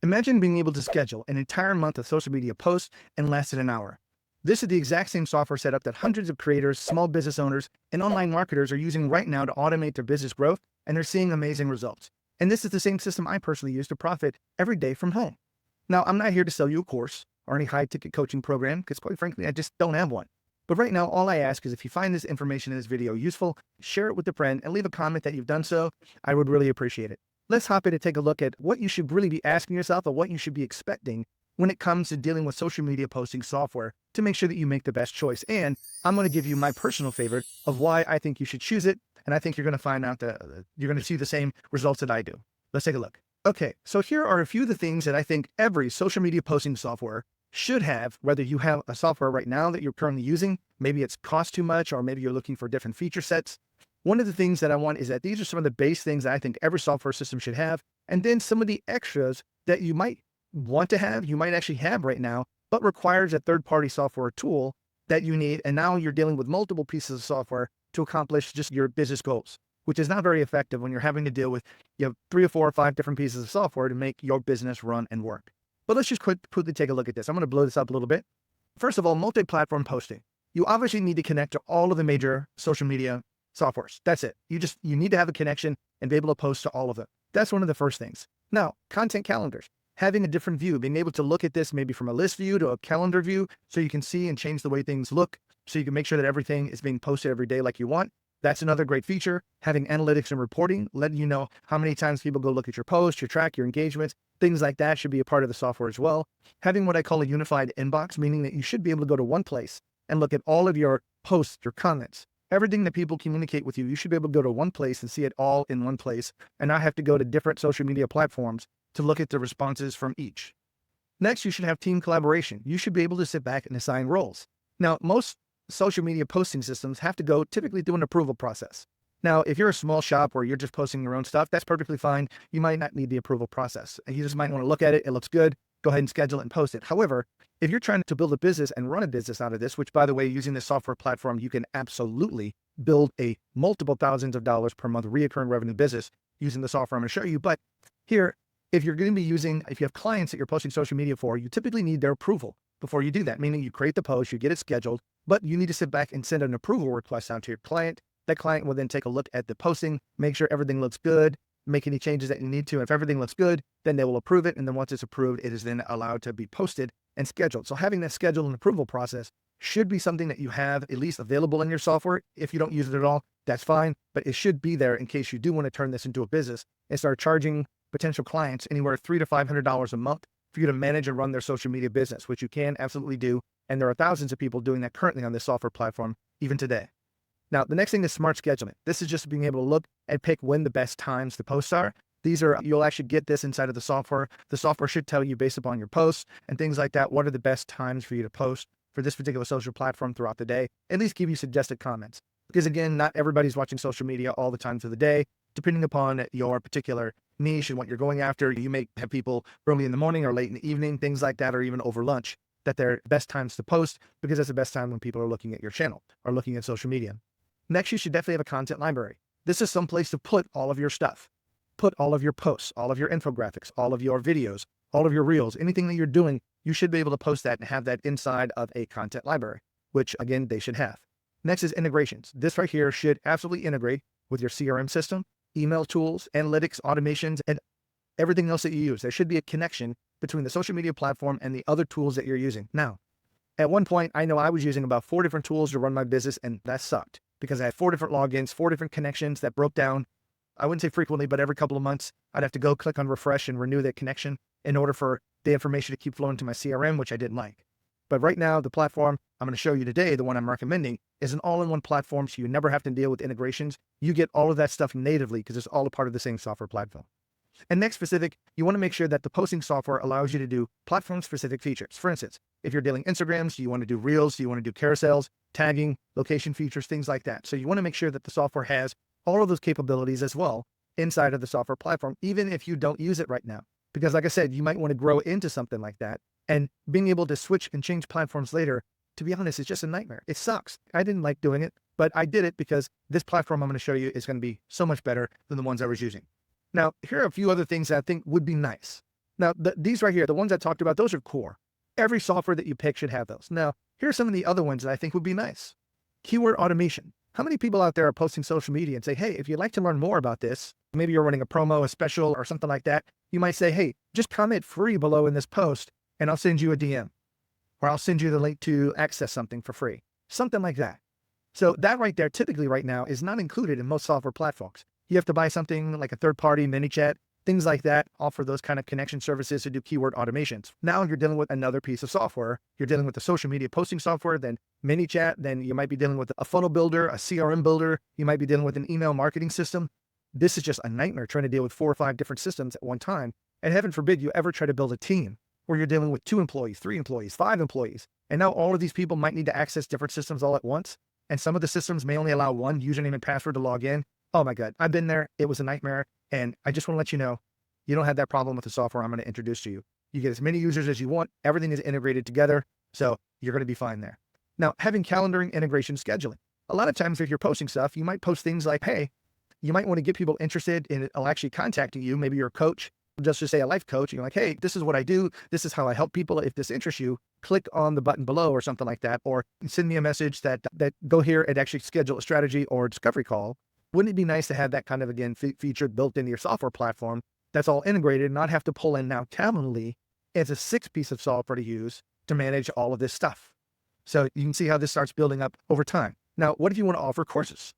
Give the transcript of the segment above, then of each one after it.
Imagine being able to schedule an entire month of social media posts in less than an hour. This is the exact same software setup that hundreds of creators, small business owners, and online marketers are using right now to automate their business growth, and they're seeing amazing results. And this is the same system I personally use to profit every day from home. Now, I'm not here to sell you a course or any high-ticket coaching program, because quite frankly, I just don't have one. But right now, all I ask is if you find this information in this video useful, share it with a friend and leave a comment that you've done so. I would really appreciate it. Let's hop in and take a look at what you should really be asking yourself or what you should be expecting when it comes to dealing with social media posting software to make sure that you make the best choice. And I'm going to give you my personal favorite of why I think you should choose it. And I think you're going to find out that you're going to see the same results that I do. Let's take a look. Okay, so here are a few of the things that I think every social media posting software should have, whether you have a software right now that you're currently using, maybe it's cost too much, or maybe you're looking for different feature sets. One of the things that I want is that these are some of the base things that I think every software system should have. And then some of the extras that you might want to have, you might actually have right now, but requires a third-party software tool that you need. And now you're dealing with multiple pieces of software to accomplish just your business goals, which is not very effective when you're having to deal with 3 or 4 or 5 different pieces of software to make your business run and work. But let's just quickly take a look at this. I'm going to blow this up a little bit. First of all, multi-platform posting. You obviously need to connect to all of the major social media softwares. That's it. You need to have a connection and be able to post to all of them. That's one of the first things. Now, content calendars, having a different view, being able to look at this maybe from a list view to a calendar view so you can see and change the way things look so you can make sure that everything is being posted every day like you want. That's another great feature. Having analytics and reporting, letting you know how many times people go look at your posts, your track, your engagements, things like that should be a part of the software as well. Having what I call a unified inbox, meaning that you should be able to go to one place and look at all of your posts, your comments, everything that people communicate with you. You should be able to go to one place and see it all in one place and not have to go to different social media platforms to look at the responses from each. Next, you should have team collaboration. You should be able to sit back and assign roles. Now, most social media posting systems have to go typically through an approval process. Now, if you're a small shop where you're just posting your own stuff, that's perfectly fine. You might not need the approval process. You just might want to look at it. It looks good. Go ahead and schedule it and post it. However, if you're trying to build a business and run a business out of this, which by the way, using this software platform, you can absolutely build a multiple thousands of dollars per month recurring revenue business using the software I'm going to show you. But here, if you have clients that you're posting social media for, you typically need their approval before you do that, meaning you create the post, you get it scheduled, but you need to sit back and send an approval request out to your client. That client will then take a look at the posting, make sure everything looks good, make any changes that you need to. If everything looks good, then they will approve it. And then once it's approved, it is then allowed to be posted and scheduled. So having that schedule and approval process should be something that you have at least available in your software. If you don't use it at all, that's fine, but it should be there in case you do want to turn this into a business and start charging potential clients anywhere $300 to $500 a month for you to manage and run their social media business, which you can absolutely do. And there are thousands of people doing that currently on this software platform, even today. Now, the next thing is smart scheduling. This is just being able to look and pick when the best times to post are. You'll actually get this inside of the software. The software should tell you based upon your posts and things like that, what are the best times for you to post for this particular social platform throughout the day, at least give you suggested comments. Because again, not everybody's watching social media all the times of the day. Depending upon your particular niche and what you're going after, you may have people early in the morning or late in the evening, things like that, or even over lunch, that they're best times to post because that's the best time when people are looking at your channel or looking at social media. Next, you should definitely have a content library. This is some place to put all of your stuff. Put all of your posts, all of your infographics, all of your videos, all of your reels, anything that you're doing, you should be able to post that and have that inside of a content library, which again, they should have. Next is integrations. This right here should absolutely integrate with your CRM system, email tools, analytics, automations, and everything else that you use. There should be a connection between the social media platform and the other tools that you're using. Now, at one point, I know I was using about 4 different tools to run my business, and that sucked because I had 4 different logins, 4 different connections that broke down. I wouldn't say frequently, but every couple of months, I'd have to go click on refresh and renew that connection in order for the information to keep flowing to my CRM, which I didn't like. But right now, the platform I'm going to show you today, the one I'm recommending, is an all-in-one platform, so you never have to deal with integrations. You get all of that stuff natively because it's all a part of the same software platform. And next specific, you want to make sure that the posting software allows you to do platform-specific features. For instance, if you're dealing Instagrams, you want to do Reels, you want to do carousels, tagging, location features, things like that. So you want to make sure that the software has all of those capabilities as well inside of the software platform, even if you don't use it right now. Because like I said, you might want to grow into something like that. And being able to switch and change platforms later, to be honest, it's just a nightmare. It sucks. I didn't like doing it, but I did it because this platform I'm going to show you is going to be so much better than the ones I was using. Now, here are a few other things that I think would be nice. Now, these right here, the ones I talked about, those are core. Every software that you pick should have those. Now, here are some of the other ones that I think would be nice. Keyword automation. How many people out there are posting social media and say, hey, if you'd like to learn more about this, maybe you're running a promo, a special, or something like that, you might say, hey, just comment free below in this post, and I'll send you a DM, or I'll send you the link to access something for free, something like that. So that right there, typically right now, is not included in most software platforms. You have to buy something like a third-party ManyChat, things like that, offer those kind of connection services to do keyword automations. Now you're dealing with another piece of software. You're dealing with the social media posting software, then ManyChat, then you might be dealing with a funnel builder, a CRM builder. You might be dealing with an email marketing system. This is just a nightmare trying to deal with 4 or 5 different systems at one time. And heaven forbid you ever try to build a team where you're dealing with 2 employees, 3 employees, 5 employees. And now all of these people might need to access different systems all at once. And some of the systems may only allow one username and password to log in. Oh my God, I've been there. It was a nightmare. And I just want to let you know, you don't have that problem with the software I'm going to introduce to you. You get as many users as you want. Everything is integrated together. So you're going to be fine there. Now, having calendaring, integration, scheduling. A lot of times if you're posting stuff, you might post things like, hey, you might want to get people interested in actually contacting you. Maybe you're a coach, just to say a life coach. And you're like, hey, this is what I do. This is how I help people. If this interests you, click on the button below or something like that, or send me a message that go here and actually schedule a strategy or a discovery call. Wouldn't it be nice to have that kind of, again, feature built into your software platform that's all integrated, not have to pull in now Calendly as a 6th piece of software to use to manage all of this stuff. So you can see how this starts building up over time. Now, what if you want to offer courses?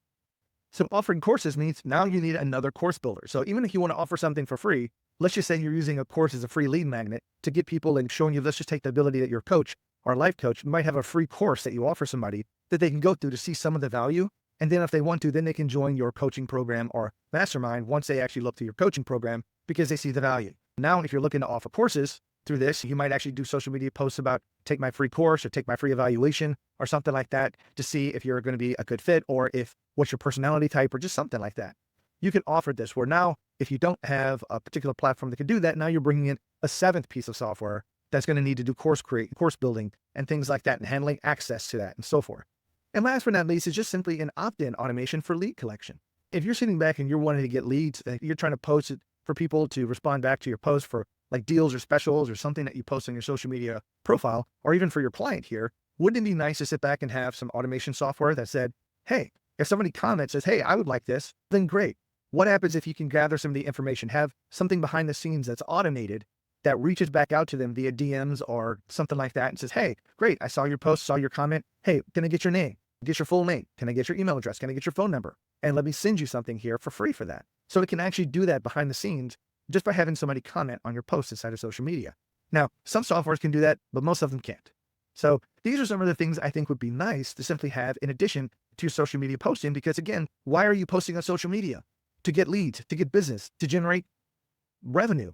So offering courses means now you need another course builder. So even if you want to offer something for free, let's just say you're using a course as a free lead magnet to get people and showing you, let's just take the ability that you're a coach or a life coach, you might have a free course that you offer somebody that they can go through to see some of the value. And then if they want to, then they can join your coaching program or mastermind once they actually look through your coaching program because they see the value. Now, if you're looking to offer courses through this, you might actually do social media posts about take my free course or take my free evaluation or something like that to see if you're going to be a good fit or if what's your personality type or just something like that. You can offer this where now, if you don't have a particular platform that can do that, now you're bringing in a 7th piece of software that's going to need to do course building and things like that and handling access to that and so forth. And last but not least is just simply an opt-in automation for lead collection. If you're sitting back and you're wanting to get leads, you're trying to post it for people to respond back to your post for like deals or specials or something that you post on your social media profile, or even for your client here, wouldn't it be nice to sit back and have some automation software that said, hey, if somebody comments says, hey, I would like this, then great. What happens if you can gather some of the information, have something behind the scenes that's automated that reaches back out to them via DMs or something like that and says, hey, great, I saw your post, saw your comment. Hey, can I get your name? Get your full name? Can I get your email address? Can I get your phone number? And let me send you something here for free for that. So it can actually do that behind the scenes just by having somebody comment on your post inside of social media. Now, some softwares can do that, but most of them can't. So these are some of the things I think would be nice to simply have in addition to your social media posting, because again, why are you posting on social media? To get leads, to get business, to generate revenue.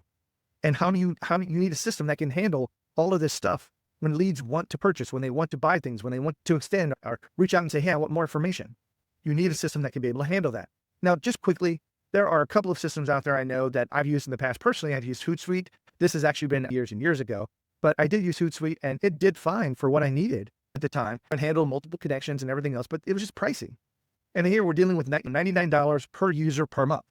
And how do you need a system that can handle all of this stuff when leads want to purchase, when they want to buy things, when they want to extend or reach out and say, hey, I want more information. You need a system that can be able to handle that. Now, just quickly, there are a couple of systems out there I know that I've used in the past. Personally, I've used Hootsuite. This has actually been years and years ago, but I did use Hootsuite and it did fine for what I needed at the time and handled multiple connections and everything else, but it was just pricey. And here we're dealing with $99 per user per month.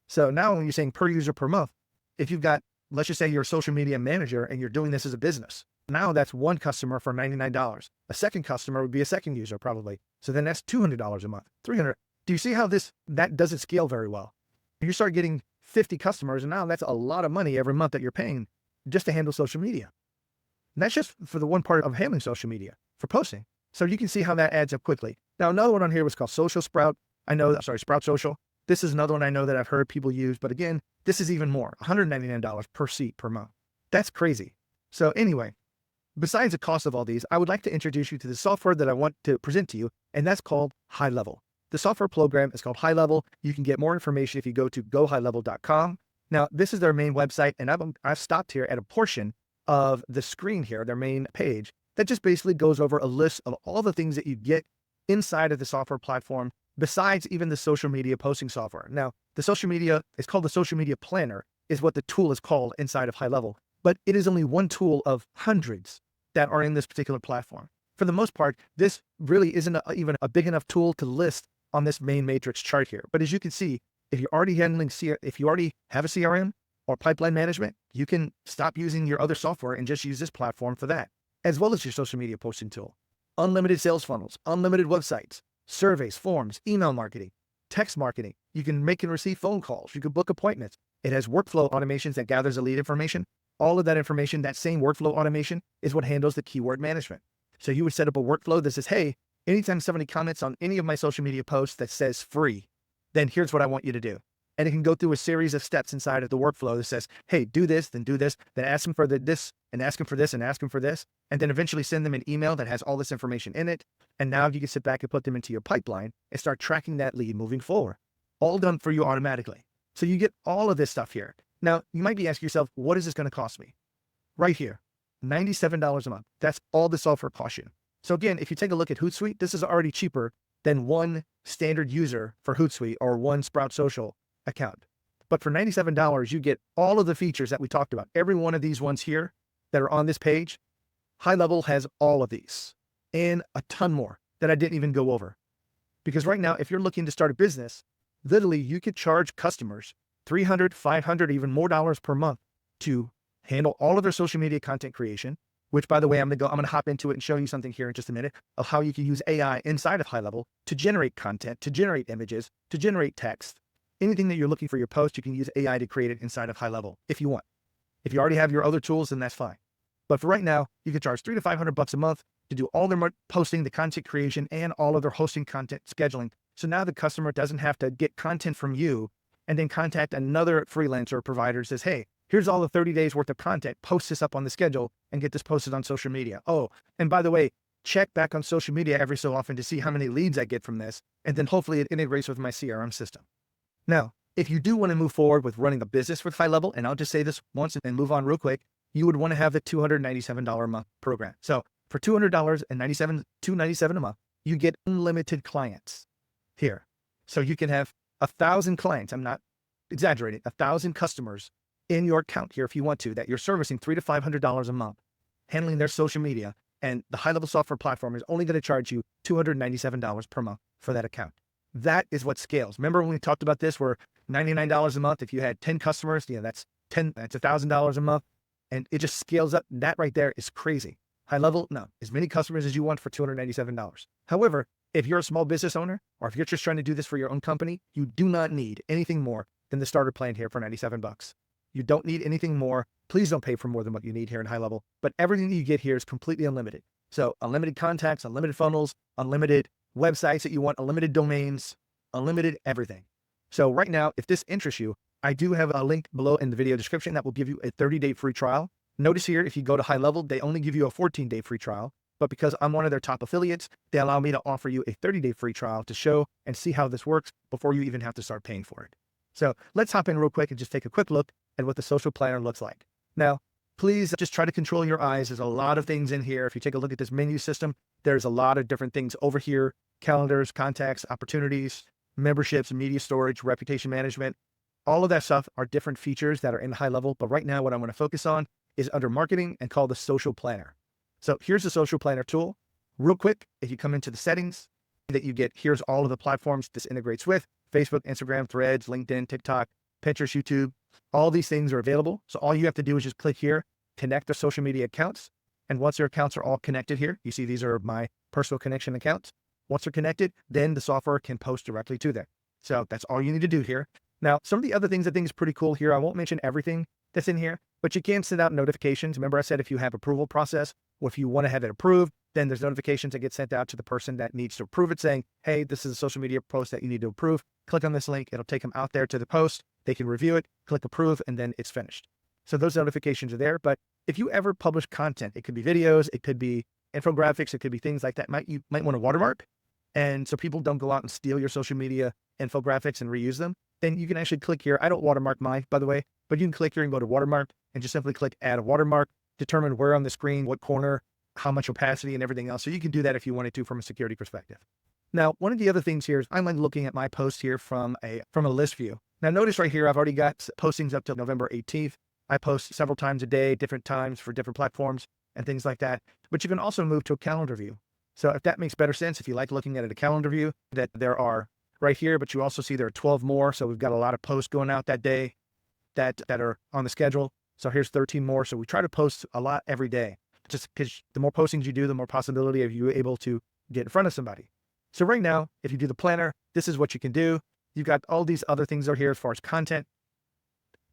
So now when you're saying per user per month, if you've got, let's just say you're a social media manager and you're doing this as a business, now that's one customer for $99. A second customer would be a second user probably. So then that's $200 a month, $300. Do you see how that doesn't scale very well? You start getting 50 customers and now that's a lot of money every month that you're paying just to handle social media. And that's just for the one part of handling social media for posting. So you can see how that adds up quickly. Now, another one on here was called Sproutsocial. This is another one I know that I've heard people use, but again, this is even more, $199 per seat per month. That's crazy. So anyway, besides the cost of all these, I would like to introduce you to the software that I want to present to you, and that's called Highlevel. The software program is called Highlevel. You can get more information if you go to gohighlevel.com. Now, this is their main website, and I've stopped here at a portion of the screen here, their main page, that just basically goes over a list of all the things that you get inside of the software platform, besides even the social media posting software. Now, the social media, it's called the Social Media Planner, is what the tool is called inside of Highlevel, but it is only one tool of hundreds that are in this particular platform. For the most part, this really isn't even a big enough tool to list on this main matrix chart here. But as you can see, if you're already if you already have a CRM, or pipeline management, you can stop using your other software and just use this platform for that, as well as your social media posting tool. Unlimited sales funnels, unlimited websites, surveys, forms, email marketing, text marketing. You can make and receive phone calls. You can book appointments. It has workflow automations that gathers the lead information. All of that information, that same workflow automation, is what handles the keyword management. So you would set up a workflow that says, hey, anytime somebody comments on any of my social media posts that says free, then here's what I want you to do. And it can go through a series of steps inside of the workflow that says, hey, do this, then ask them for this, and ask them for this, and ask them for this, and then eventually send them an email that has all this information in it. And now you can sit back and put them into your pipeline and start tracking that lead moving forward. All done for you automatically. So you get all of this stuff here. Now, you might be asking yourself, what is this going to cost me? Right here, $97 a month. That's all the software costs you. So again, if you take a look at Hootsuite, this is already cheaper than one standard user for Hootsuite or one Sproutsocial account. But for $97, you get all of the features that we talked about. Every one of these ones here that are on this page, Highlevel has all of these and a ton more that I didn't even go over. Because right now, if you're looking to start a business, literally you could charge customers $300, $500, even more dollars per month to handle all of their social media content creation, which, by the way, I'm going to hop into it and show you something here in just a minute of how you can use AI inside of Highlevel to generate content, to generate images, to generate text. Anything that you're looking for your post, you can use AI to create it inside of Highlevel if you want. If you already have your other tools, then that's fine. But for right now, you can charge $300 to $500 a month to do all their posting, the content creation, and all of their hosting content scheduling. So now the customer doesn't have to get content from you and then contact another freelancer or provider that says, hey, here's all the 30 days worth of content, post this up on the schedule and get this posted on social media. Oh, and by the way, check back on social media every so often to see how many leads I get from this. And then hopefully it integrates with my CRM system. Now, if you do want to move forward with running a business with Highlevel, and I'll just say this once and move on real quick, you would want to have the $297 a month program. So for $297 a month, you get unlimited clients here. So you can have 1,000 clients. I'm not exaggerating, 1,000 customers in your account here if you want to, that you're servicing $300 to $500 a month, handling their social media. And the Highlevel software platform is only going to charge you $297 per month for that account. That is what scales. Remember when we talked about this, where $99 a month, if you had 10 customers, that's $1,000 a month, and it just scales up. That right there is crazy. Highlevel, no, as many customers as you want for $297. However, if you're a small business owner, or if you're just trying to do this for your own company, you do not need anything more than the starter plan here for $97. You don't need anything more. Please don't pay for more than what you need here in Highlevel, but everything that you get here is completely unlimited. So unlimited contacts, unlimited funnels, unlimited websites that you want, unlimited domains, unlimited everything. So right now, if this interests you, I do have a link below in the video description that will give you a 30-day free trial. Notice here, if you go to Highlevel, they only give you a 14-day free trial, but because I'm one of their top affiliates, they allow me to offer you a 30-day free trial to show and see how this works before you even have to start paying for it. So let's hop in real quick and just take a quick look at what the social planner looks like. Now, please just try to control your eyes. There's a lot of things in here. If you take a look at this menu system, there's a lot of different things over here: calendars, contacts, opportunities, memberships, media storage, reputation management. All of that stuff are different features that are in Highlevel. But right now, what I want to focus on is under marketing and called the social planner. So here's the social planner tool. Real quick, if you come into the settings that you get, here's all of the platforms this integrates with: Facebook, Instagram, Threads, LinkedIn, TikTok, Pinterest, YouTube. All these things are available. So all you have to do is just click here, connect the social media accounts. And once your accounts are all connected here, you see these are my personal connection accounts. Once they're connected, then the software can post directly to them. So that's all you need to do here. Now, some of the other things I think is pretty cool here, I won't mention everything that's in here, but you can send out notifications. Remember I said if you have approval process, or if you want to have it approved, then there's notifications that get sent out to the person that needs to approve it saying, hey, this is a social media post that you need to approve. Click on this link. It'll take them out there to the post. They can review it, click approve, and then it's finished. So those notifications are there. But if you ever publish content, it could be videos, it could be infographics, it could be things like that, you might want to watermark. And so people don't go out and steal your social media infographics and reuse them. Then you can actually click here. I don't watermark mine, by the way, but you can click here and go to watermark and just simply click add a watermark, determine where on the screen, what corner, how much opacity and everything else. So you can do that if you wanted to from a security perspective. Now, one of the other things here is I'm looking at my post here from a list view. Now notice right here, I've already got postings up till November 18th. I post several times a day, different times for different platforms and things like that. But you can also move to a calendar view. So if that makes better sense, if you like looking at a calendar view, that there are right here, but you also see there are 12 more. So we've got a lot of posts going out that day. that are on the schedule. So here's 13 more. So we try to post a lot every day, just because the more postings you do, the more possibility of you able to get in front of somebody. So right now, if you do the planner, this is what you can do. You've got all these other things are here as far as content.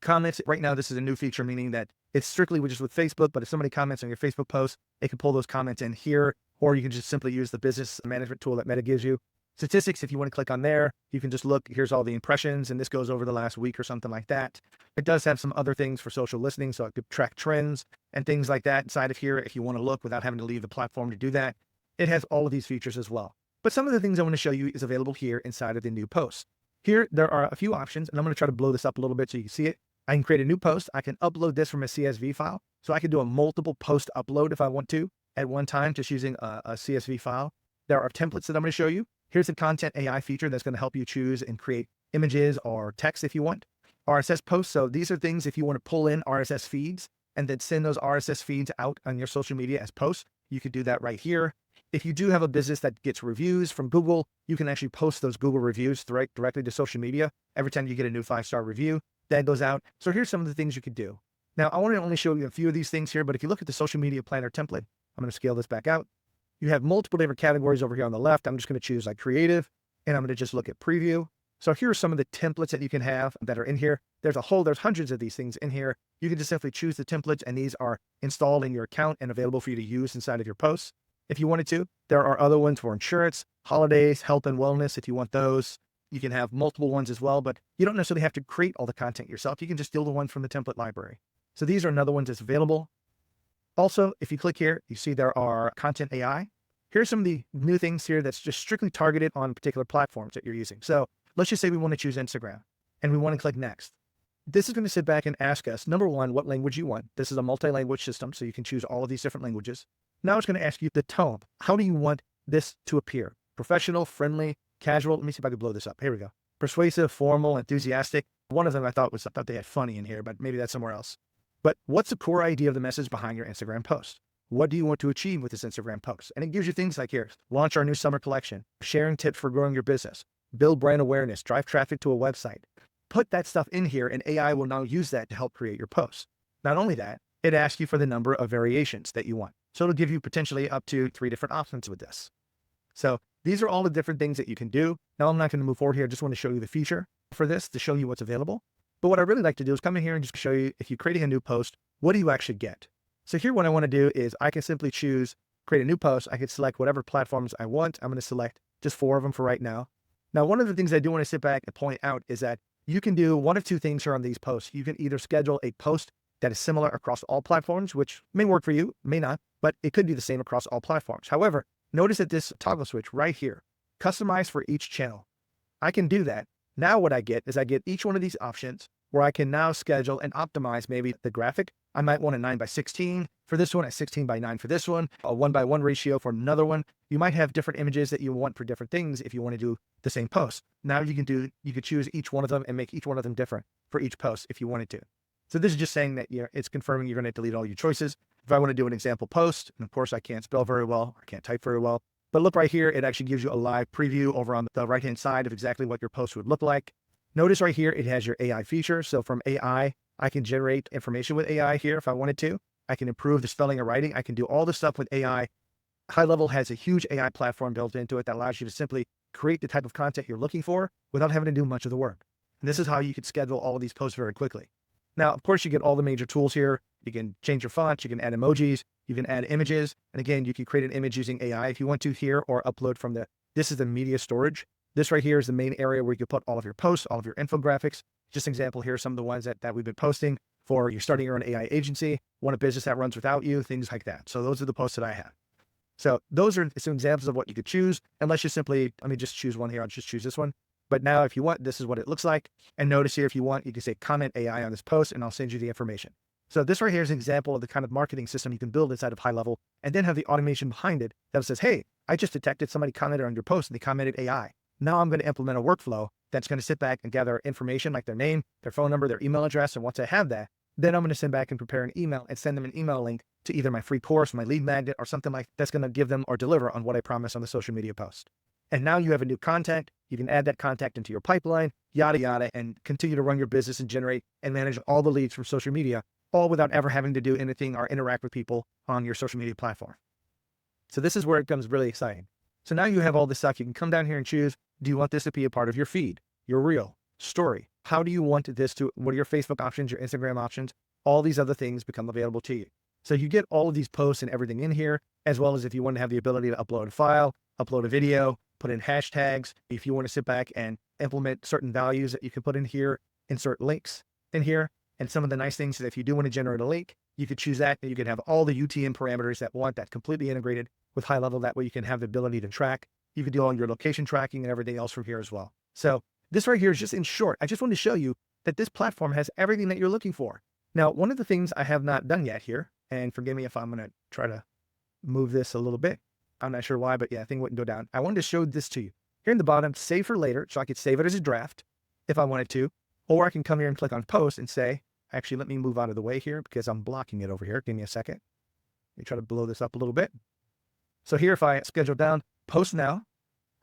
Comments, right now, this is a new feature, meaning that it's strictly just with Facebook, but if somebody comments on your Facebook post, it can pull those comments in here, or you can just simply use the business management tool that Meta gives you. Statistics, if you want to click on there, you can just look, here's all the impressions, and this goes over the last week or something like that. It does have some other things for social listening, so it could track trends and things like that inside of here if you want to look without having to leave the platform to do that. It has all of these features as well. But some of the things I want to show you is available here inside of the new post. Here, there are a few options, and I'm going to try to blow this up a little bit so you can see it. I can create a new post. I can upload this from a CSV file. So I can do a multiple post upload if I want to at one time, just using a CSV file. There are templates that I'm going to show you. Here's the content AI feature that's going to help you choose and create images or text if you want. RSS posts. So these are things if you want to pull in RSS feeds and then send those RSS feeds out on your social media as posts, you could do that right here. If you do have a business that gets reviews from Google, you can actually post those Google reviews directly to social media. Every time you get a new 5-star review, that goes out. So here's some of the things you could do. Now, I want to only show you a few of these things here, but if you look at the social media planner template, I'm going to scale this back out. You have multiple different categories over here on the left. I'm just going to choose like creative, and I'm going to just look at preview. So here are some of the templates that you can have that are in here. There's hundreds of these things in here. You can just simply choose the templates, and these are installed in your account and available for you to use inside of your posts. If you wanted to, there are other ones for insurance, holidays, health and wellness. If you want those, you can have multiple ones as well, but you don't necessarily have to create all the content yourself. You can just steal the one from the template library. So these are another ones that's available. Also, if you click here, you see there are content AI. Here's some of the new things here that's just strictly targeted on particular platforms that you're using. So let's just say we want to choose Instagram and we want to click next. This is going to sit back and ask us, number one, what language you want. This is a multi-language system, so you can choose all of these different languages. Now it's going to ask you the tone. How do you want this to appear? Professional, friendly, casual. Let me see if I can blow this up. Here we go. Persuasive, formal, enthusiastic. One of them I thought they had funny in here, but maybe that's somewhere else. But what's the core idea of the message behind your Instagram post? What do you want to achieve with this Instagram post? And it gives you things like here, launch our new summer collection, sharing tips for growing your business, build brand awareness, drive traffic to a website. Put that stuff in here and AI will now use that to help create your posts. Not only that, it asks you for the number of variations that you want. So it'll give you potentially up to 3 different options with this. So these are all the different things that you can do. Now I'm not going to move forward here. I just want to show you the feature for this to show you what's available. But what I really like to do is come in here and just show you, if you're creating a new post, what do you actually get? So here what I want to do is I can simply choose, create a new post. I can select whatever platforms I want. I'm going to select just 4 of them for right now. Now, one of the things I do want to sit back and point out is that you can do one of 2 things here on these posts. You can either schedule a post that is similar across all platforms, which may work for you, may not, but it could be the same across all platforms. However, notice that this toggle switch right here, customize for each channel. I can do that. Now what I get is I get each one of these options where I can now schedule and optimize maybe the graphic. I might want a 9:16 for this one, a 16:9 for this one, a 1:1 ratio for another one. You might have different images that you want for different things if you want to do the same post. Now you could choose each one of them and make each one of them different for each post if you wanted to. So this is just saying that it's confirming you're going to delete all your choices. If I want to do an example post, and of course I can't spell very well, I can't type very well, but look right here, it actually gives you a live preview over on the right-hand side of exactly what your post would look like. Notice right here, it has your AI feature. So from AI, I can generate information with AI here if I wanted to. I can improve the spelling and writing. I can do all this stuff with AI. Highlevel has a huge AI platform built into it that allows you to simply create the type of content you're looking for without having to do much of the work. And this is how you could schedule all of these posts very quickly. Now, of course, you get all the major tools here. You can change your fonts, you can add emojis, you can add images. And again, you can create an image using AI if you want to here, or upload from this is the media storage. This right here is the main area where you can put all of your posts, all of your infographics. Just an example here, some of the ones that we've been posting for you're starting your own AI agency, want a business that runs without you, things like that. So those are the posts that I have. So those are some examples of what you could choose. And let's just simply, let me just choose one here. I'll just choose this one. But now if you want, this is what it looks like. And notice here, if you want, you can say comment AI on this post and I'll send you the information. So this right here is an example of the kind of marketing system you can build inside of Highlevel and then have the automation behind it that says, hey, I just detected somebody commented on your post and they commented AI. Now I'm going to implement a workflow that's going to sit back and gather information like their name, their phone number, their email address. And once I have that, then I'm going to send back and prepare an email and send them an email link to either my free course, my lead magnet, or something like that's going to give them or deliver on what I promised on the social media post. And now you have a new contact. You can add that contact into your pipeline, yada, yada, and continue to run your business and generate and manage all the leads from social media, all without ever having to do anything or interact with people on your social media platform. So this is where it becomes really exciting. So now you have all this stuff. You can come down here and choose, do you want this to be a part of your feed, your reel, story? How do you want this to, what are your Facebook options, your Instagram options? All these other things become available to you. So you get all of these posts and everything in here, as well as if you want to have the ability to upload a file, upload a video, put in hashtags. If you want to sit back and implement certain values that you can put in here, insert links in here. And some of the nice things is if you do want to generate a link, you could choose that and you can have all the UTM parameters that want that completely integrated with Highlevel. That way you can have the ability to track. You can do all your location tracking and everything else from here as well. So this right here is just in short. I just want to show you that this platform has everything that you're looking for. Now, one of the things I have not done yet here, and forgive me if I'm going to try to move this a little bit. I'm not sure why, but yeah, thing wouldn't go down. I wanted to show this to you. Here in the bottom, save for later. So I could save it as a draft if I wanted to, or I can come here and click on post and say, actually, let me move out of the way here because I'm blocking it over here. Give me a second. Let me try to blow this up a little bit. So here, if I schedule down post now,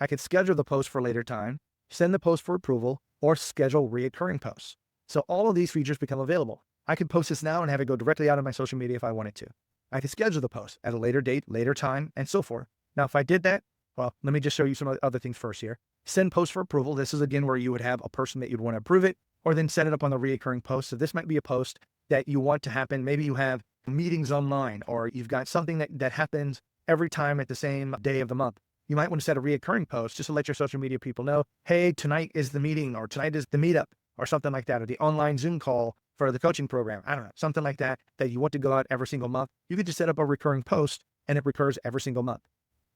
I could schedule the post for a later time, send the post for approval, or schedule reoccurring posts. So all of these features become available. I could post this now and have it go directly out of my social media if I wanted to. I could schedule the post at a later date, later time, and so forth. Now, if I did that, well, let me just show you some other things first here. Send post for approval. This is again where you would have a person that you'd want to approve it, or then set it up on the reoccurring post. So this might be a post that you want to happen. Maybe you have meetings online, or you've got something that happens every time at the same day of the month. You might want to set a reoccurring post just to let your social media people know, hey, tonight is the meeting, or tonight is the meetup, or something like that, or the online Zoom call for the coaching program. I don't know, something like that, that you want to go out every single month. You could just set up a recurring post and it recurs every single month.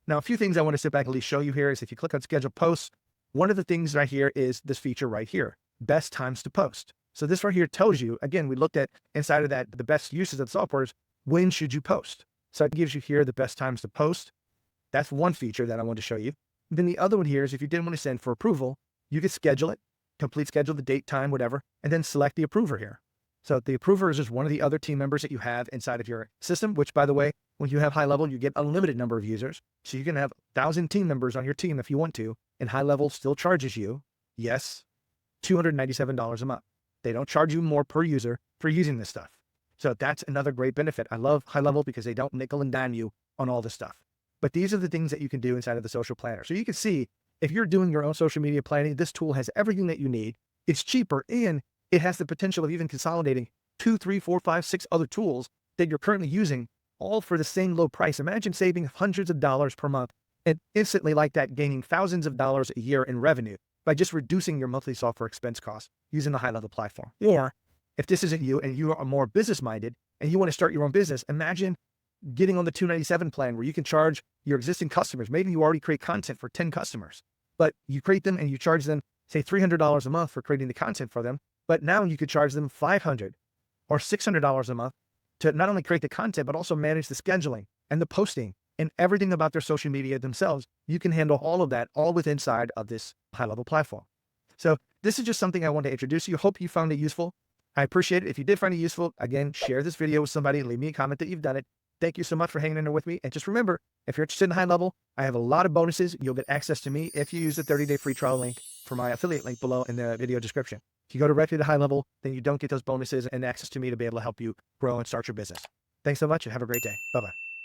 Now, a few things I want to sit back and at least show you here is if you click on schedule posts, one of the things right here is this feature right here, best times to post. So this right here tells you, again, we looked at inside of that, the best uses of the software is when should you post? So it gives you here the best times to post. That's one feature that I want to show you. And then the other one here is if you didn't want to send for approval, you could schedule it, complete schedule, the date, time, whatever, and then select the approver here. So the approver is just one of the other team members that you have inside of your system, which by the way, when you have Highlevel, you get unlimited number of users. So you can have 1,000 team members on your team if you want to, and Highlevel still charges you, yes, $297 a month. They don't charge you more per user for using this stuff. So that's another great benefit. I love Highlevel because they don't nickel and dime you on all this stuff. But these are the things that you can do inside of the social planner. So you can see if you're doing your own social media planning, this tool has everything that you need. It's cheaper and it has the potential of even consolidating 2, 3, 4, 5, 6 other tools that you're currently using, all for the same low price. Imagine saving hundreds of dollars per month and instantly like that gaining thousands of dollars a year in revenue by just reducing your monthly software expense costs using the Highlevel platform. Or if this isn't you and you are more business minded and you want to start your own business, imagine getting on the $297 plan where you can charge your existing customers. Maybe you already create content for 10 customers, but you create them and you charge them, say, $300 a month for creating the content for them. But now you could charge them $500 or $600 a month to not only create the content, but also manage the scheduling and the posting and everything about their social media themselves. You can handle all of that, all within inside of this Highlevel platform. So this is just something I want to introduce you. Hope you found it useful. I appreciate it. If you did find it useful, again, share this video with somebody and leave me a comment that you've done it. Thank you so much for hanging in there with me. And just remember, if you're interested in Highlevel, I have a lot of bonuses. You'll get access to me if you use the 30-day free trial link for my affiliate link below in the video description. If you go directly to Highlevel, then you don't get those bonuses and access to me to be able to help you grow and start your business. Thanks so much and have a great day. Bye-bye.